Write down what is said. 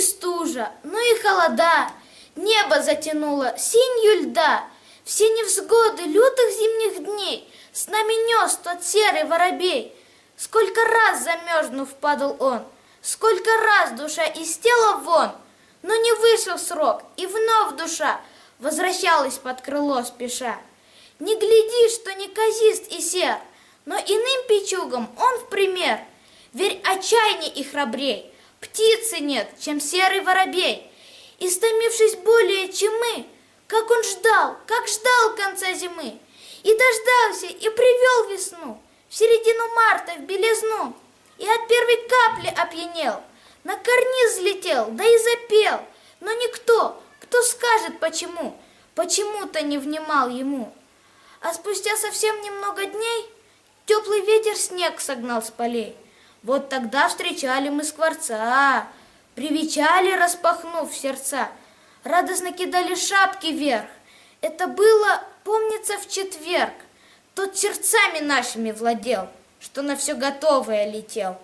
стужа, ну и холода, небо затянуло синью льда. Все невзгоды лютых зимних дней с нами нес тот серый воробей. Сколько раз замерзнув падал он, сколько раз душа из тела вон, но не вышел срок, и вновь душа возвращалась под крыло спеша. Не гляди, что неказист и сер, но иным печугам он в пример. Верь, отчаянней и храбрей птицы нет, чем серый воробей. Истомившись более, чем мы, как он ждал, как ждал конца зимы, и дождался, и привел весну в середину марта в белизну, и от первой капли опьянел, на карниз взлетел, да и запел, но никто, кто скажет почему, почему-то не внимал ему. А спустя совсем немного дней теплый ветер снег согнал с полей. Вот тогда встречали мы скворца, привечали, распахнув сердца, радостно кидали шапки вверх. Это было, помнится, в четверг. Тот сердцами нашими владел, что на все готовое летел.